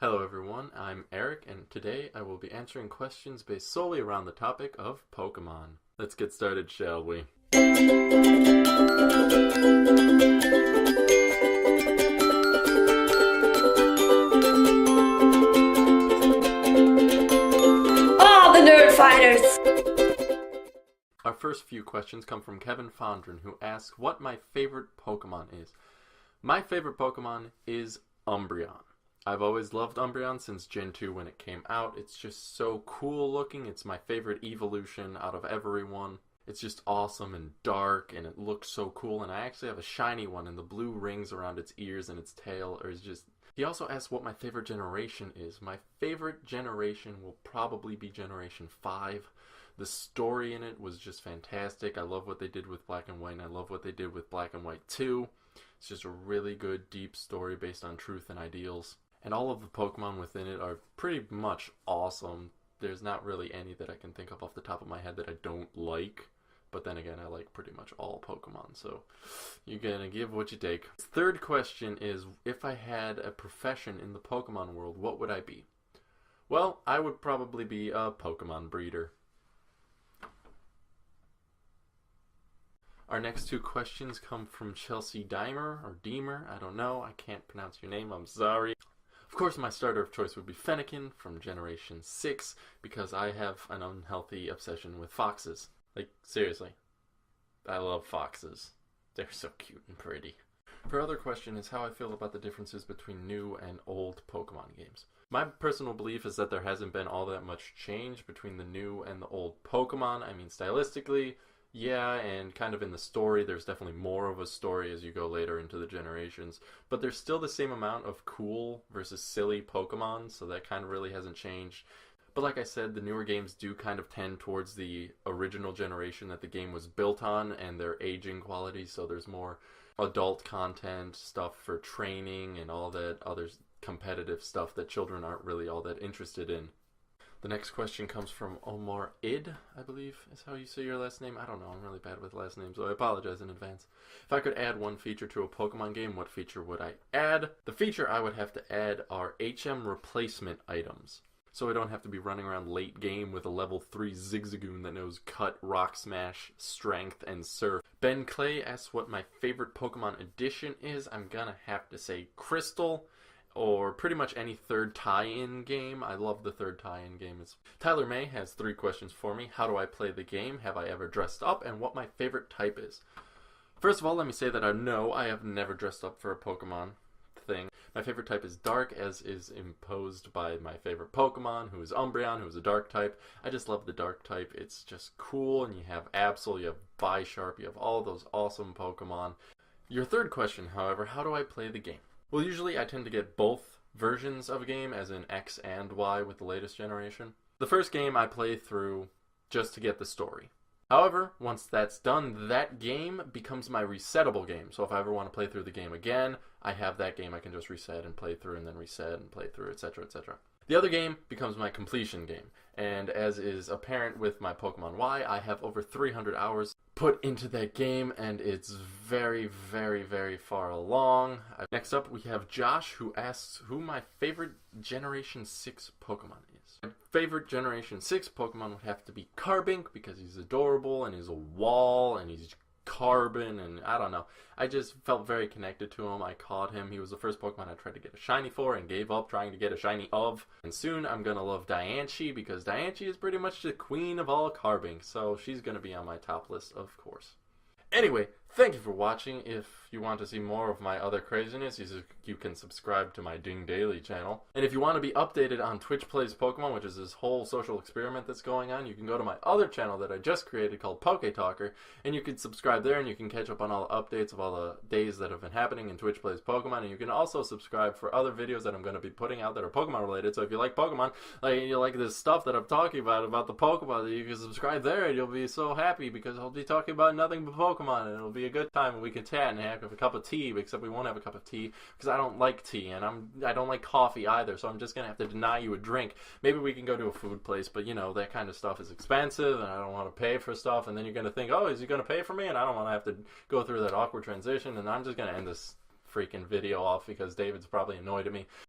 Hello everyone, I'm Eric, and today I will be answering questions based solely around the topic of Pokemon. Let's get started, shall we? All the nerd fighters! Our first few questions come from Kevin Fondren, who asks what my favorite Pokemon is. My favorite Pokemon is Umbreon. I've always loved Umbreon since Gen 2 when it came out. It's just so cool looking. It's my favorite evolution out of everyone. It's just awesome and dark, and it looks so cool. And I actually have a shiny one, and the blue rings around its ears and its tail are just... He also asked what my favorite generation is. My favorite generation will probably be Generation 5. The story in it was just fantastic. I love what they did with Black and White, and I love what they did with Black and White 2. It's just a really good, deep story based on truth and ideals. And all of the Pokemon within it are pretty much awesome. There's not really any that I can think of off the top of my head that I don't like. But then again, I like pretty much all Pokemon, so you're gonna give what you take. Third question is, if I had a profession in the Pokemon world, what would I be? Well, I would probably be a Pokemon breeder. Our next two questions come from Chelsea Dimer, or Deemer, I don't know, I can't pronounce your name, I'm sorry. Of course, my starter of choice would be Fennekin from Generation 6, because I have an unhealthy obsession with foxes. Like, seriously. I love foxes. They're so cute and pretty. Her other question is how I feel about the differences between new and old Pokemon games. My personal belief is that there hasn't been all that much change between the new and the old Pokemon. I mean, stylistically, yeah, and kind of in the story, there's definitely more of a story as you go later into the generations. But there's still the same amount of cool versus silly Pokemon, so that kind of really hasn't changed. But like I said, the newer games do kind of tend towards the original generation that the game was built on and their aging quality, so there's more adult content, stuff for training, and all that other competitive stuff that children aren't really all that interested in. The next question comes from Omar Id, I believe is how you say your last name. I don't know, I'm really bad with last names, so I apologize in advance. If I could add one feature to a Pokemon game, what feature would I add? The feature I would have to add are HM replacement items. So I don't have to be running around late game with a level 3 Zigzagoon that knows Cut, Rock Smash, Strength, and Surf. Ben Clay asks what my favorite Pokemon edition is. I'm gonna have to say Crystal, or pretty much any third tie-in game. I love the third tie-in game. Tyler May has 3 questions for me. How do I play the game? Have I ever dressed up? And what my favorite type is. First of all, let me say that I have never dressed up for a Pokemon thing. My favorite type is Dark, as is imposed by my favorite Pokemon, who is Umbreon, who is a Dark type. I just love the Dark type. It's just cool, and you have Absol, you have Bisharp, you have all those awesome Pokemon. Your third question, however, how do I play the game? Well, usually I tend to get both versions of a game, as in X and Y with the latest generation. The first game I play through just to get the story. However, once that's done, that game becomes my resettable game. So if I ever want to play through the game again, I have that game I can just reset and play through and then reset and play through, etc., etc. The other game becomes my completion game. And as is apparent with my Pokemon Y, I have over 300 hours put into that game, and it's very, very, very far along. Next up, we have Josh, who asks who my favorite Generation 6 Pokemon is. My favorite Generation 6 Pokemon would have to be Carbink, because he's adorable, and he's a wall, and he's carbon, and I don't know. I just felt very connected to him. I caught him. He was the first Pokemon I tried to get a shiny for and gave up trying to get a shiny of. And soon I'm going to love Diancie, because Diancie is pretty much the queen of all Carbink, so she's going to be on my top list, of course. Anyway, thank you for watching. If you want to see more of my other craziness, you can subscribe to my DingDaily channel. And if you want to be updated on Twitch Plays Pokemon, which is this whole social experiment that's going on, you can go to my other channel that I just created called PokeTalker, and you can subscribe there, and you can catch up on all the updates of all the days that have been happening in Twitch Plays Pokemon. And you can also subscribe for other videos that I'm going to be putting out that are Pokemon related. So if you like Pokemon, like you like this stuff that I'm talking about the Pokemon, you can subscribe there, and you'll be so happy, because I'll be talking about nothing but Pokemon, and it'll be a good time, and we can chat and have a cup of tea, except we won't have a cup of tea because I don't like tea, and I don't like coffee either, so I'm just gonna have to deny you a drink. Maybe we can go to a food place, but you know, that kind of stuff is expensive, and I don't want to pay for stuff, and then you're gonna think, oh, is he gonna pay for me? And I don't want to have to go through that awkward transition, and I'm just gonna end this freaking video off because David's probably annoyed at me.